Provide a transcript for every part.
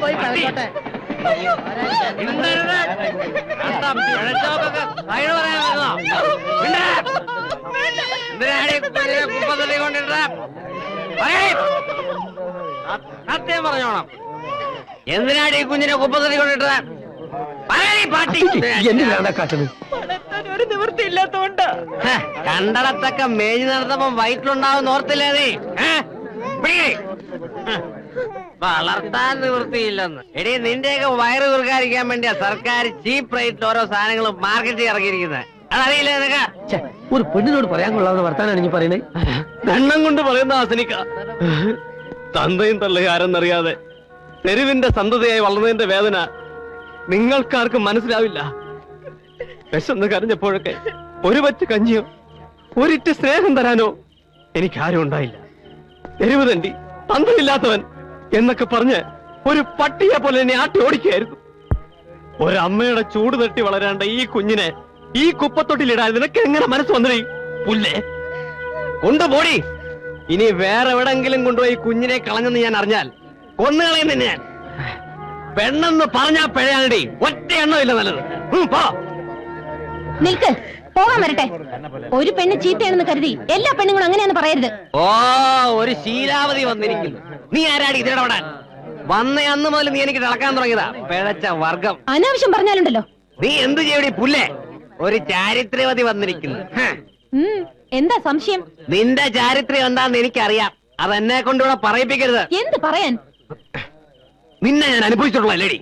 പോയി പഴക്കോട്ടെ. സത്യം പറഞ്ഞോണം. എന്തിനാണ് ഈ കുഞ്ഞിനെ കുപ്പത്തടി കൊണ്ടിട്ട് ഒരു നിവൃത്തിയില്ലാത്തോണ്ട് കണ്ടടത്തൊക്കെ മേഞ്ഞു നടന്നപ്പോ വയറ്റിലുണ്ടാവുന്ന ഓർത്തില്ലേ നീ? വളർത്താൻ നിവൃത്തിയില്ലെന്ന്. എടീ, നിന്റെയൊക്കെ വയറ് കുറുക്കാതിരിക്കാൻ വേണ്ടിയാ സർക്കാർ ചീപ്പ് റേറ്റിൽ ഓരോ സാധനങ്ങളും മാർക്കറ്റിൽ ഇറങ്ങിയിരിക്കുന്നത്. അതറിയില്ലേ നിനക്ക്? ഒരു പെണ്ണിനോട് പറയാൻ കൊള്ളാവുന്ന വർത്താനാണ് നീ പറയുന്നത്. എണ്ണം കൊണ്ട് പറയുന്ന ആസനിക്ക. തന്തയും തള്ളയും ആരെന്നറിയാതെ തെരുവിന്റെ സന്തതിയായി വളർന്നതിന്റെ വേദന നിങ്ങൾക്കാർക്കും മനസ്സിലാവില്ല. വിശന്ന് കരഞ്ഞപ്പോഴൊക്കെ ഒരു പച്ച കഞ്ഞിയോ ഒരിറ്റ് സ്നേഹം തരാനോ എനിക്കാരും ഉണ്ടായില്ല. തെരുവ് തണ്ടി, തന്തയില്ലാത്തവൻ എന്നൊക്കെ പറഞ്ഞ് ഒരു പട്ടിയെ പോലെ എന്നെ ആട്ടി ഓടിക്കുകയായിരുന്നു. ഒരമ്മയുടെ ചൂട് തട്ടി വളരാണ്ട ഈ കുഞ്ഞിനെ ഈ കുപ്പത്തൊട്ടിലിടാൻ നിനക്ക് എങ്ങനെ മനസ്സ് വന്നേ? പുല്ലേ, കൊണ്ടുപോടി. ഇനി വേറെ എവിടെങ്കിലും കൊണ്ടുപോയി കുഞ്ഞിനെ കളഞ്ഞെന്ന് ഞാൻ അറിഞ്ഞാൽ കൊന്നുകളയുന്ന ഞാൻ. പെണ്ണെന്ന് പറഞ്ഞാ പിഴയാണടി, ഒറ്റ എണ്ണമില്ല നല്ലത്. പോ. നിൽക്ക്, പോകാൻ വരട്ടെ. ഒരു പെണ്ണ് ചീത്തയാണെന്ന് കരുതി എല്ലാ പെണ്ണുങ്ങളും അങ്ങനെയാന്ന് പറയരുത്. ഓ, ഒരു ശീലാവധി വന്നിരിക്കുന്നു. നീ ആരാടി ഇതിടപെടാൻ? വന്ന അന്ന് മുതൽ നീ എനിക്ക് തിളക്കാൻ തുടങ്ങിയതാ പിഴച്ച വർഗം. അനാവശ്യം പറഞ്ഞാലുണ്ടല്ലോ. നീ എന്ത് ചെയ്യടി പുല്ലേ? ഒരു ചാരിത്രവതി വന്നിരിക്കുന്നു. എന്താ സംശയം? നിന്റെ ചാരിത്രം എന്താന്ന് എനിക്കറിയാം. അതെന്നെ കൊണ്ടുകൂടെ പറയിപ്പിക്കരുത്. എന്ത് പറയാൻ? നിന്നെ ഞാൻ അനുഭവിച്ചിട്ടുള്ള ലേഡി.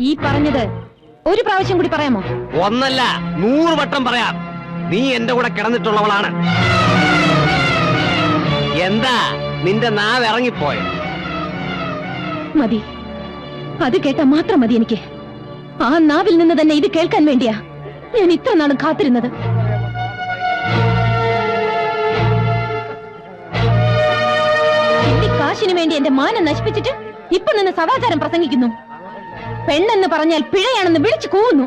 ഈ പറഞ്ഞത് ഒരു പ്രാവശ്യം കൂടി പറയാമോ? ഒന്നല്ല 100 വട്ടം പറയാം. നീ എന്റെ കൂടെ കിടന്നിട്ടുള്ളവളാണ്. എന്താ നിന്റെ നാവ് ഇറങ്ങിപ്പോയോ? മതി, അത് കേട്ടാ മാത്രം മതി എനിക്ക്. ആ നാവിൽ നിന്ന് തന്നെ ഇത് കേൾക്കാൻ വേണ്ടിയാ ഞാൻ ഇത്ര നാളും കാത്തിരുന്നത്. കാശിനു വേണ്ടി എന്റെ മാനം നശിപ്പിച്ചിട്ട് ഇപ്പൊ നിന്ന് സദാചാരം പ്രസംഗിക്കുന്നു. പെണ്ണെന്ന് പറഞ്ഞാൽ പിഴയാണെന്ന് വിളിച്ചു കൂവുന്നു.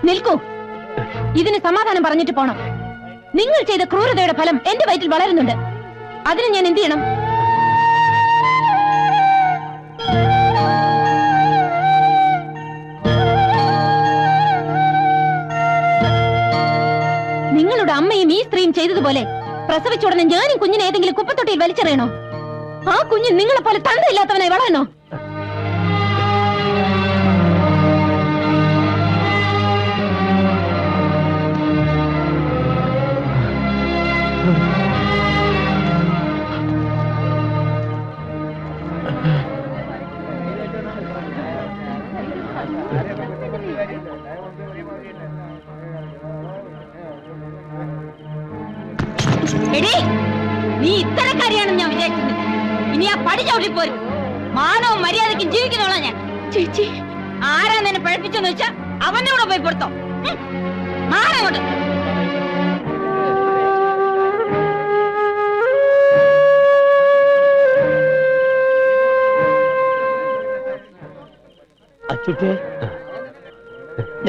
നിൽക്കൂ, ഇതിന് സമാധാനം പറഞ്ഞിട്ട് പോണം. നിങ്ങൾ ചെയ്ത ക്രൂരതയുടെ ഫലം എന്റെ വയറ്റിൽ വളരുന്നുണ്ട്. അതിന് ഞാൻ എന്ത് ചെയ്യണം? നിങ്ങളുടെ അമ്മയും ഈ സ്ത്രീയും ചെയ്തതുപോലെ പ്രസവിച്ച ഉടനെ ഞാനും കുഞ്ഞിനെ ഏതെങ്കിലും കുപ്പത്തൊട്ടിയിൽ വലിച്ചെറിയണോ? ആ കുഞ്ഞ് നിങ്ങളെ പോലെ തന്തയില്ലാത്തവനായി വളരണോ? നീ ഇത്തരക്കാരിയാണെന്ന് ഞാൻ വിചാരിക്കുന്നു. ഇനി ആ പടി ചവിട്ടി പോരും. മാനവും മര്യാദയ്ക്കും ജീവിക്കുന്നോളാ ഞാൻ. ചേച്ചി, ആരാ നിന്നെ പഴപ്പിച്ചെന്ന് വെച്ചാ അവന്റെ കൂടെ പോയി കൊടുത്തോ. മാനങ്ങോട്ട്. അച്ചുട്ടേ,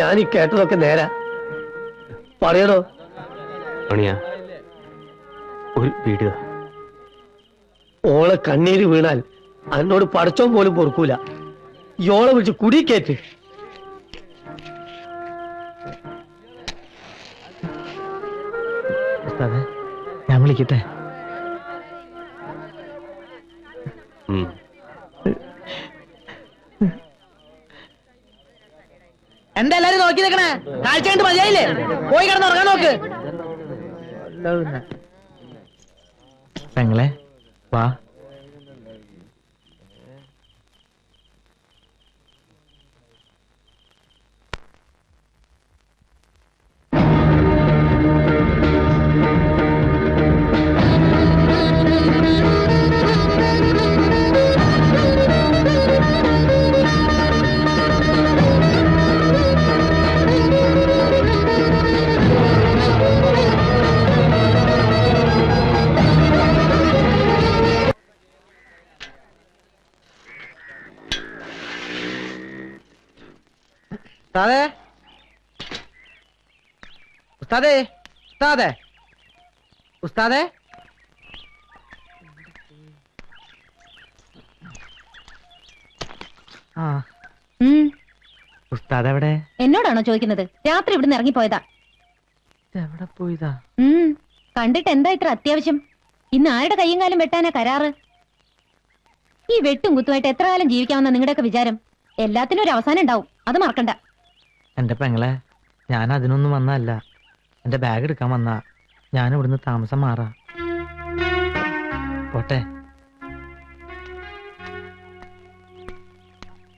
ഞാനീ കേട്ടതൊക്കെ നേരാ. പറയണോ? ഒരു വീഡിയോ. ഓളെ കണ്ണീര് വീണാൽ അതിനോട് പടച്ചോൻ പോലും പൊറുക്കൂല. യോളെ വിളിച്ച് കുടിക്കേറ്റ്. ഞാൻ വിളിക്കട്ടെ? എന്താ എല്ലാരും നോക്കി നിൽക്കണേ? കാഴ്ച കണ്ട് മതിയായില്ലേ? പോയി കിടന്ന് ഉറങ്ങാൻ നോക്ക്. പെങ്ങളെ വാ. ഉസ്താദേ, ഉസ്താദേ, ഉസ്താദേ, ഉസ്താദേ ഉസ്താദ് എവിടെ? എന്നോടാണോ ചോദിക്കുന്നത്? രാത്രി ഇവിടുന്ന് ഇറങ്ങിപ്പോയതാ. എവിടെ പോയതാ? കണ്ടിട്ട് എന്താ ഇത്ര അത്യാവശ്യം? ഇന്ന് ആരുടെ കയ്യും കാലം വെട്ടാനാ കരാറ്? ഈ വെട്ടും കുത്തുമായിട്ട് എത്ര കാലം ജീവിക്കാമെന്ന നിങ്ങളുടെയൊക്കെ വിചാരം? എല്ലാത്തിനും ഒരു അവസാനം ഉണ്ടാവും, അത് മറക്കണ്ട. എന്റെ പെങ്ങളെ, ഞാൻ അതിനൊന്നും വന്നല്ല. എന്റെ ബാഗ് എടുക്കാൻ വന്നാ. ഞാൻ ഇവിടുന്ന് താമസം മാറാ. പോട്ടെ.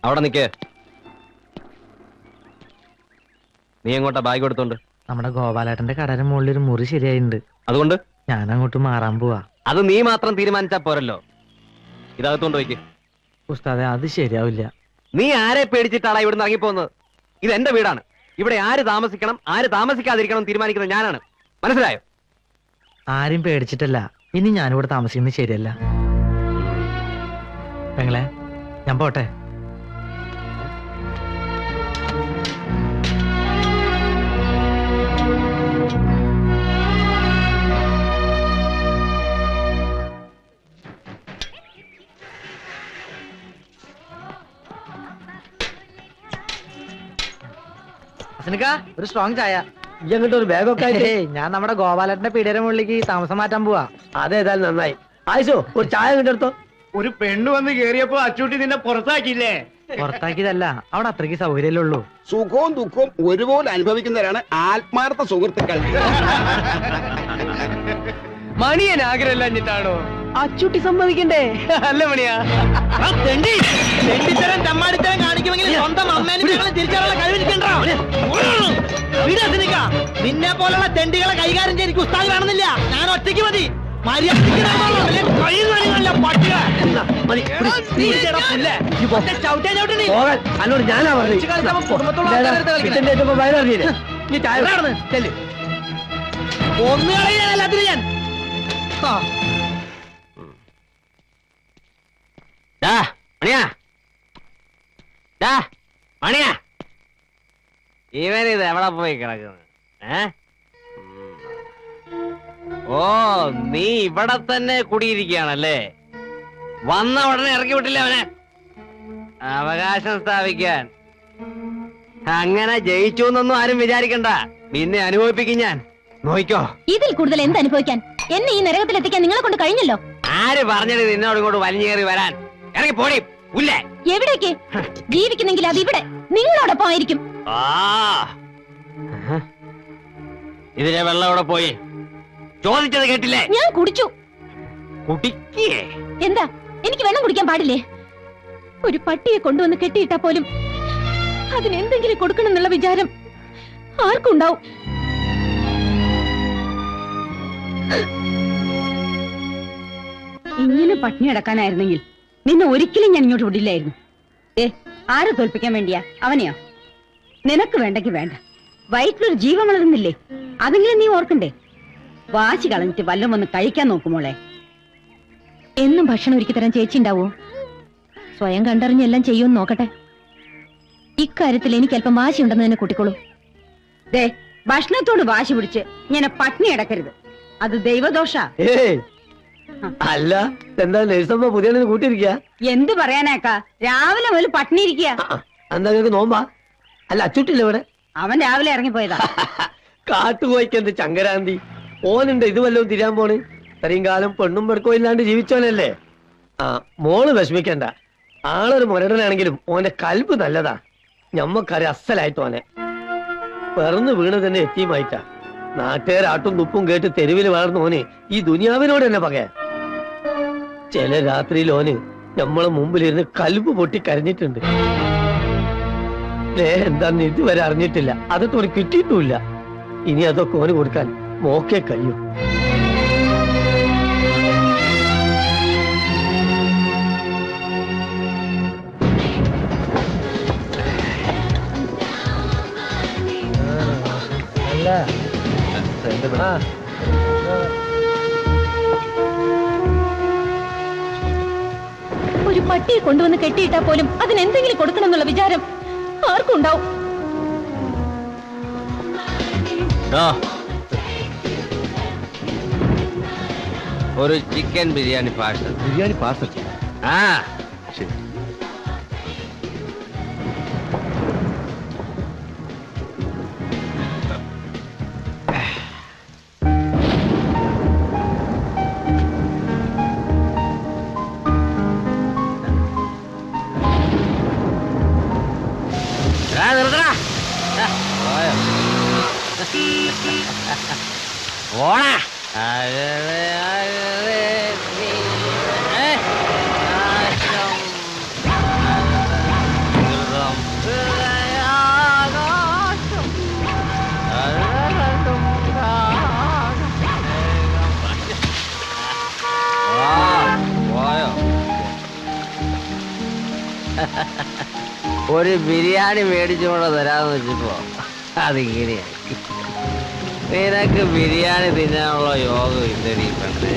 അവിടെ നിക്കേ. നീ എങ്ങോട്ടാ ബാഗ് കൊടുത്തോണ്ട്? നമ്മുടെ ഗോപാലേട്ടന്റെ കടയുടെ മുകളിൽ ഒരു മുറി ശരിയായിട്ടുണ്ട്. അതുകൊണ്ട് ഞാൻ അങ്ങോട്ട് മാറാൻ പോവാ. അത് നീ മാത്രം തീരുമാനിച്ചാ പോരല്ലോ. ഇതകത്തോണ്ട് വയ്ക്ക്. ഉസ്താദെ, അത് ശരിയാവില്ല. നീ ആരെ പേടിച്ചിട്ടാണ് ഇവിടുന്ന് ഇറങ്ങിപ്പോകുന്നത്? ഇത് എന്റെ വീടാണ്. ഇവിടെ ആര് താമസിക്കണം ആര് താമസിക്കാതിരിക്കണം തീരുമാനിക്കുന്നത് ഞാനാണ്. മനസ്സിലായോ? ആരും പേടിച്ചിട്ടല്ല. ഇനി ഞാനിവിടെ താമസിക്കുന്നത് ശരിയല്ല. പെങ്ങളെ, ഞാൻ പോട്ടെ. ഒരു സ്ട്രോങ് ചായ. ഈ അങ്ങോട്ട് ഒരു ബാഗൊക്കെ ആയിട്ട്. ഞാൻ നമ്മുടെ ഗോപാലേട്ടന്റെ പീടിയുടെ മുകളിലേക്ക് താമസം മാറ്റാൻ പോവാ. അതേതായാലും നന്നായി. ആയിഷോ, ഒരു ചായ കിട്ടെടുത്തോ. ഒരു പെണ്ണ് വന്ന് കേറിയപ്പോ അച്ചൂട്ടി നിന്നെ പുറത്താക്കിയില്ലേ? പുറത്താക്കിയതല്ല, അവിടെ അത്രയ്ക്ക് സൗകര്യമല്ലേ ഉള്ളൂ. സുഖവും ദുഃഖവും ഒരുപോലെ അനുഭവിക്കുന്നവരാണ് ആത്മാർത്ഥ സുഹൃത്തുക്കൾ. മണിയൻ ആഗ്രഹമില്ലാഞ്ഞിട്ടാണോ? അച്ചൂട്ടി സമ്മതിക്കണ്ടേ? അല്ല മണിയാ, തെണ്ടിത്തരം ചമ്മാടിത്തരം കാണിക്കുമെങ്കിൽ സ്വന്തം അമ്മേനും തിരിച്ചറിയാനുള്ള കഴിവിരിക്കണ്ടോ? നിന്നെ പോലുള്ള തെണ്ടികളെ കൈകാര്യം ചെയ്ത് ഉസ്താദ് കാണുന്നില്ല. ഞാൻ ഒറ്റയ്ക്ക് മതി. അന്നോട് ഞാനാ പറഞ്ഞില്ലേ. ഒന്നുകളെ എല്ലാത്തിനും ഞാൻ മണിയാ, ഇവനിത് എവിടെ പോയി കിടക്കുന്നത്? ഓ, നീ ഇവിടെ തന്നെ കുടിയിരിക്കുകയാണല്ലേ? വന്ന ഉടനെ ഇറക്കി വിട്ടില്ല അവനെ. അവകാശം സ്ഥാപിക്കാൻ. അങ്ങനെ ജയിച്ചു എന്നൊന്നും ആരും വിചാരിക്കണ്ട. നിന്നെ അനുഭവിപ്പിക്കും ഞാൻ. നോയിക്കോ. ഇതിൽ കൂടുതൽ എന്ത് അനുഭവിക്കാൻ? എന്നെ ഈ നരകത്തിൽ എത്തിക്കാൻ നിങ്ങളെ കൊണ്ട് കഴിഞ്ഞല്ലോ. ആര് പറഞ്ഞത് നിന്നോട് ഇങ്ങോട്ട് വലിഞ്ഞേറി വരാൻ? ഇറങ്ങി പോടി ഉല്ലേ. എവിടേക്ക്? ജീവിക്കുന്നെങ്കിൽ അത് ഇവിടെ നിങ്ങളോടൊപ്പം ആയിരിക്കും. ഇതിലെ വെള്ളം അവിടെ പോയി. ചോദിച്ചത് കേട്ടില്ലേ? ഞാൻ കുടിച്ചു. കുടിക്കേ? എന്താ, എനിക്ക് വെള്ളം കുടിക്കാൻ പാടില്ലേ? ഒരു പട്ടിയെ കൊണ്ടുവന്ന് കെട്ടിയിട്ടാ പോലും അതിനെന്തെങ്കിലും കൊടുക്കണം എന്നുള്ള വിചാരം ആർക്കുണ്ടാവും? ഇങ്ങനെ പട്ടിണി അടക്കാനായിരുന്നെങ്കിൽ നിന്നെ ഒരിക്കലും ഞാൻ ഇങ്ങോട്ട് വിടില്ലായിരുന്നു. ആരെ തോൽപ്പിക്കാൻ വേണ്ടിയാ? അവനെയോ? നിനക്ക് വേണ്ടെങ്കിൽ വേണ്ട. വയറ്റിലൊരു ജീവൻ വളരുന്നില്ലേ? അതെങ്കിലും നീ ഓർക്കണ്ടേ? വാശി കളഞ്ഞിട്ട് വല്ലതും ഒന്ന് കഴിക്കാൻ നോക്കുമോളെ. എന്നും ഭക്ഷണം ഒരുക്കി തരാൻ ചേച്ചി ഉണ്ടാവോ? സ്വയം കണ്ടറിഞ്ഞെല്ലാം ചെയ്യുമെന്ന് നോക്കട്ടെ. ഇക്കാര്യത്തിൽ എനിക്ക് അല്പം വാശി ഉണ്ടെന്ന് തന്നെ കൂട്ടിക്കോളൂ. ഭക്ഷണത്തോട് വാശി പിടിച്ച് ഇങ്ങനെ പട്ടിണി അടക്കരുത്. അത് ദൈവദോഷ. അല്ല, എന്താ നഴ്സമ്മ പുതിയ കൂട്ടിയിരിക്കുക? എന്ത് പറയാനാക്കാ, രാവിലെ മുതൽ പട്ടിണി ഇരിക്കുക. എന്താ നിങ്ങൾക്ക് നോമ്പാ? അല്ല, അച്ചൂട്ടില്ല ഇവിടെ? അവൻ രാവിലെ ഇറങ്ങിപ്പോയതാ. കാട്ടുപോയിക്കെന്ത് ചങ്കരാന്തി. ഓനുണ്ട് ഇത് വല്ലതും തിരിയാൻ പോണ്. ഇത്രയും കാലം പെണ്ണും പെടുക്കോ ഇല്ലാണ്ട് ജീവിച്ചോനല്ലേ. മോള് വിഷമിക്കണ്ട. ആളൊരു മുരടനാണെങ്കിലും ഓന്റെ കൽബ് നല്ലതാ. ഞമ്മക്കറി അസലായിട്ട് ഓനെ. പിറന്നു വീണ് തന്നെ എത്തിയുമായിട്ടാ. നാട്ടുകാരാട്ടും തുപ്പും കേട്ട് തെരുവിൽ വളർന്ന ഓന് ഈ ദുനിയാവിനോട് തന്നെ പകയാ. ചില രാത്രിയിൽ ഓന് നമ്മളെ മുമ്പിലിരുന്ന് കൽബ് പൊട്ടി കരഞ്ഞിട്ടുണ്ട്. എന്താന്ന് ഇതുവരെ അറിഞ്ഞിട്ടില്ല. അതൊക്കെ ഓന് കിട്ടിയിട്ടുമില്ല. ഇനി അതൊക്കെ ഓന് കൊടുക്കാൻ മോക്കേ കഴിയും. ഒരു പട്ടിയെ കൊണ്ടുവന്ന് കെട്ടിയിട്ടാ പോലും അതിനെന്തെങ്കിലും കൊടുക്കണം എന്നുള്ള വിചാരം ആർക്കും ഉണ്ടാവും. ഒരു chicken biryani parcel. Biryani parcel. ആ ശരി. നിർത്തടാ. ഓണാ ഒരു ബിരിയാണി മേടിച്ചുകൊണ്ട് തരാന്ന് വെച്ചപ്പോ അതിങ്ങനെയായി. നിനക്ക് ബിരിയാണി തിന്നാനുള്ള യോഗം ഇല്ലടി പെണ്ണേ.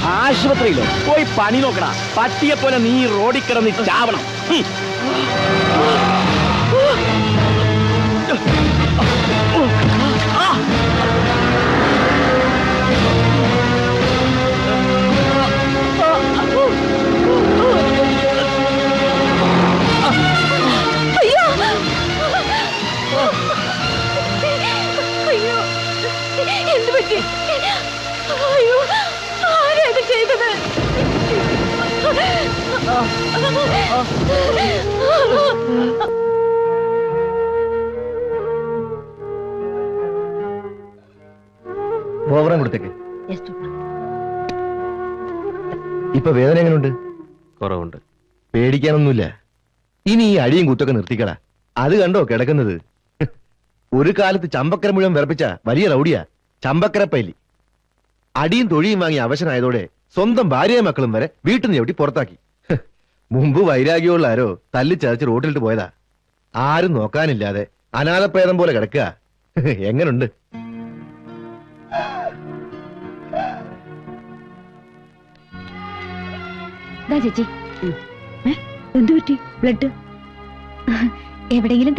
ആശുപത്രിയിലോ പോയി പണി നോക്കണ. പട്ടിയെ പോലെ നീ റോഡിൽ കിടന്ന് ചാവണം. എന്ത് പറ്റി? അയ്യോ, ആരാ ഇത് ചെയ്തത്? ഓവറാൻ കൊടുത്തേക്ക്. ഇപ്പൊ വേദന എങ്ങനെയുണ്ട്? കുറവുണ്ട്. പേടിക്കാനൊന്നുമില്ല. ഇനി ഈ അടിയും കുത്തൊക്കെ നിർത്തിക്കടാ. അത് കണ്ടോ കിടക്കുന്നത്? ഒരു കാലത്ത് ചമ്പക്കര മുഴുവൻ വിറപ്പിച്ച വലിയ റൗഡിയാ ചമ്പക്കരപ്പല്ലി. അടിയും തൊഴിയും വാങ്ങി അവശനായതോടെ സ്വന്തം ഭാര്യയും മക്കളും വരെ വീട്ടിൽ നിന്ന് ചവിട്ടി പുറത്താക്കി. മുമ്പ് വൈരാഗ്യമുള്ള ആരോ തല്ലിച്ചതച്ച് റോട്ടിലിട്ട് പോയതാ. ആരും നോക്കാനില്ലാതെ അനാഥപ്രേതം പോലെ കിടക്കുക. എങ്ങനുണ്ട്? ചേച്ചി എന്തു പറ്റി? ബ്ലഡ് എവിടെയെങ്കിലും